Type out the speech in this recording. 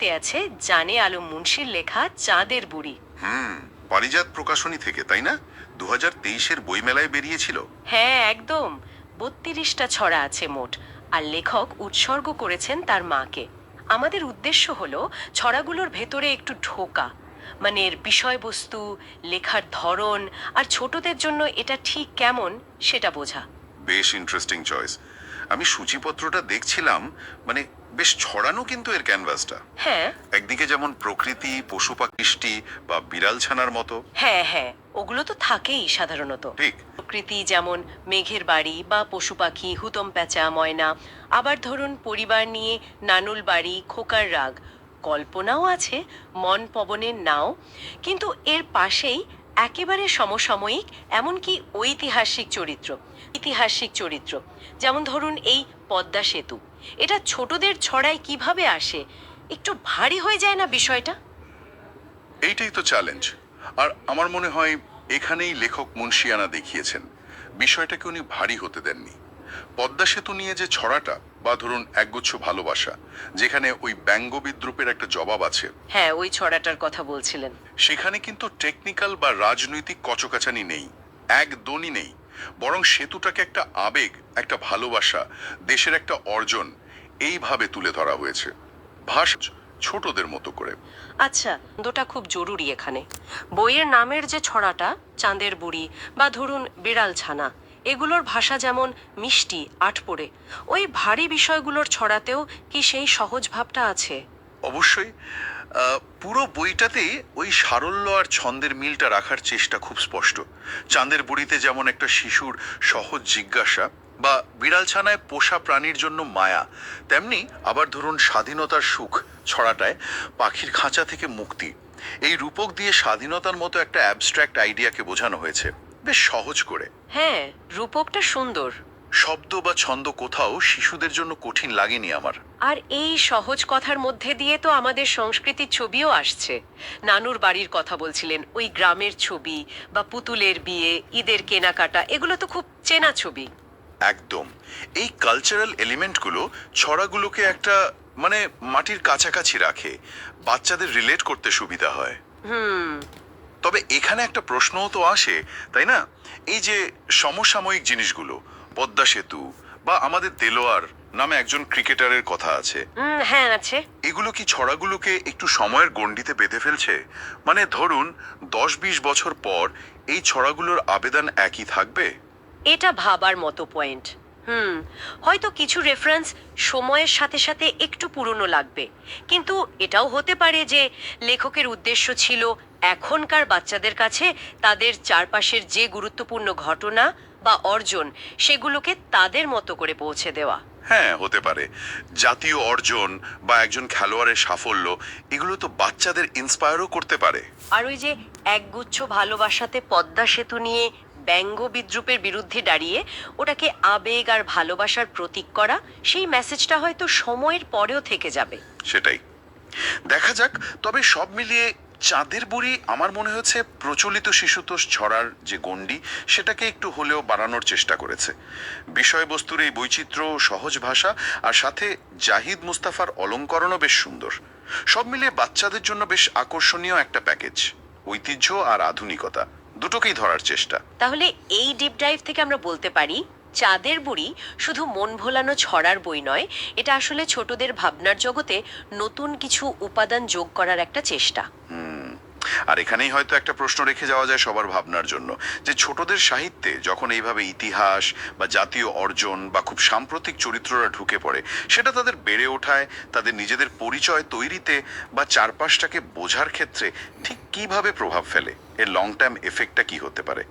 হাতে আছে জানে আলম মুন্সির লেখা চাঁদের বুড়ি। পারিজাত প্রকাশনী থেকে, তাই না? 2023-এর বইমেলায় বেরিয়েছিল। হ্যাঁ, একদম। 32টা ছড়া আছে মোট, আর লেখক উৎসর্গ করেছেন তার মাকে। আমাদের উদ্দেশ্য হলো ছড়াগুলোর ভেতরে একটু ঢোকা, মানে এর বিষয়বস্তু, লেখার ধরন, আর ছোটদের জন্য এটা ঠিক কেমন সেটা বোঝা। বেশ ইন্টারেস্টিং চয়েস। আমি সূচিপত্রটা দেখছিলাম, মানে বেশ ছড়ানো কিন্তু এর ক্যানভাসটা। হ্যাঁ একদিকে যেমন প্রকৃতি, পশু পাখিষ্টি বা বিড়াল ছানার মতো। হ্যাঁ হ্যাঁ, ওগুলো তো থাকেই সাধারণত। ঠিক। প্রকৃতি যেমন মেঘের বাড়ি বা পশু পাখি, হুতম প্যাঁচা, ময়না। আবার ধরুন পরিবার নিয়ে নানুল বাড়ি, খোকার রাগ। কল্পনাও আছে, মন পবনের নাও। কিন্তু এর পাশেই একেবারে সমসাময়িক, এমনকি ঐতিহাসিক চরিত্র। যেমন ধরুন এই পদ্মা সেতু, এটা ছোটদের ছড়ায় কিভাবে আসে? একটু ভারী হয়ে যায় না বিষয়টা? এইটাই তো চ্যালেঞ্জ। আর আমার মনে হয় এখানেই লেখক মুন্সিয়ানা দেখিয়েছেন, বিষয়টাকে উনি ভারী হতে দেননি। পদ্মা সেতু নিয়ে যে ছড়াটা, বা ধরুন একগুচ্ছ ভালোবাসা, যেখানে ওই ব্যঙ্গ বিদ্রুপের একটা জবাব আছে, হ্যাঁ, ওই ছড়াটার কথা বলছিলেন। সেখানে কিন্তু টেকনিক্যাল বা রাজনৈতিক কচকাচানি নেই, একদমই নেই। বরং সেতুটাকে একটা আবেগ, একটা ভালোবাসা, দেশের একটা অর্জন, এইভাবে তুলে ধরা হয়েছে, ভাষা ছোটদের মতো করে। আচ্ছা, দুটা খুব জরুরি এখানে। বইয়ের নামের যে ছড়াটা, চাঁদের বুড়ি বা ধরুন বিড়াল ছানা, এগুলোর ভাষা যেমন মিষ্টি, আটপোড়ে, ওই ভারী বিষয়গুলোর ছড়াতেও কি সেই সহজ ভাবটা আছে? অবশ্যই। পুরো বইটাতেই ওই সারল্য আর ছন্দের মিলটা রাখার চেষ্টা খুব স্পষ্ট। চাঁদের বুড়িতে যেমন একটা শিশুর সহজ জিজ্ঞাসা, বা বিড়ালছানায় পোষা প্রাণীর জন্য মায়া, তেমনি আবার ধরুন স্বাধীনতার সুখ ছড়াটায় পাখির খাঁচা থেকে মুক্তি। এই রূপক দিয়ে স্বাধীনতার মতো একটা অ্যাবস্ট্রাক্ট আইডিয়াকে বোঝানো হয়েছে বেশ সহজ করে। হ্যাঁ, রূপকটা সুন্দর। শব্দ বা ছন্দ কোথাও শিশুদের জন্য কঠিন লাগেনি আমার। আর এই সহজ কথার মধ্যে দিয়ে তো আমাদের সংস্কৃতির ছবিও আসছে। নানুর বাড়ির কথা বলছিলেন, ওই গ্রামের ছবি বা পুতুলের বিয়ে, ঈদের কেনাকাটা, এগুলো তো খুব চেনা ছবি। একদম। এই কালচারাল এলিমেন্টগুলো ছড়াগুলোকে একটা, মানে মাটির কাছাকাছি রাখে, বাচ্চাদের রিলেট করতে সুবিধা হয়। হুম। তবে এখানে একটা প্রশ্নও তো আসে, তাই না? এই যে সমসাময়িক জিনিসগুলো, পদ্মা সেতু বা আমাদের দেলোয়ার নামে একজন ক্রিকেটারের কথা আছে, হ্যাঁ আছে। এগুলো কি ছড়াগুলোকে একটু সময়ের গণ্ডিতে বেঁধে ফেলছে? মানে ধরুন 10-20 বছর পর এই ছড়াগুলোর আবেদন একই থাকবে? এটা ভাবার মতো পয়েন্ট। হয়তো কিছু রেফারেন্স সময়ের সাথে সাথে একটু পুরনো লাগবে, কিন্তু এটাও হতে পারে যে লেখকের উদ্দেশ্য ছিল এখনকার বাচ্চাদের কাছে তাদের চারপাশের যে গুরুত্বপূর্ণ ঘটনা বা অর্জন, সেগুলোকে তাদের মতো করে পৌঁছে দেওয়া। হ্যাঁ, হতে পারে। জাতীয় অর্জন বা একজন খেলোয়াড়ের সাফল্য, এগুলো তো বাচ্চাদের ইন্সপায়ারও করতে পারে। আর ওই যে একগুচ্ছ ভালোবাসাতে পদ্মা সেতু নিয়ে ব্যঙ্গ বিদ্রুপের বিরুদ্ধে দাঁড়িয়ে ওটাকে আবেগ আর ভালোবাসার প্রতীক করা, সেই মেসেজটা হয়তো সময়ের পরেও থেকে যাবে। সেটাই দেখা যাক। তবে সব মিলিয়ে চাঁদের বুড়ি আমার মনে হচ্ছে প্রচলিত শিশুতোষ ছড়ার যে গণ্ডি, সেটাকে একটু হলেও বাড়ানোর চেষ্টা করেছে। বিষয়বস্তুর এই বৈচিত্র্য, সহজ ভাষা, আর সাথে জাহিদ মুস্তাফার অলঙ্করণও বেশ সুন্দর। সব মিলিয়ে বাচ্চাদের জন্য বেশ আকর্ষণীয় একটা প্যাকেজ। ঐতিহ্য আর আধুনিকতা দুটোকেই ধরার চেষ্টা। তাহলে এই ডিপ ডাইভ থেকে আমরা বলতে পারি, চাঁদের বুড়ি শুধু মন ভোলানো ছড়ার বই নয়, এটা আসলে ছোটদের ভাবনার জগতে নতুন কিছু উপাদান যোগ করার একটা চেষ্টা। আর এখানেই হয়তো একটা প্রশ্ন রেখে যাওয়া যায় সবার ভাবনার জন্য, যে ছোটদের সাহিত্যে যখন এইভাবে ইতিহাস বা জাতীয় অর্জন বা খুব সাম্প্রতিক চরিত্ররা ঢুকে পড়ে, সেটা তাদের বেড়ে ওঠায়, তাদের নিজেদের পরিচয় তৈরিতে বা চারপাশটাকে বোঝার ক্ষেত্রে ঠিক কিভাবে প্রভাব ফেলে, এর লং টার্ম এফেক্টটা কি হতে পারে।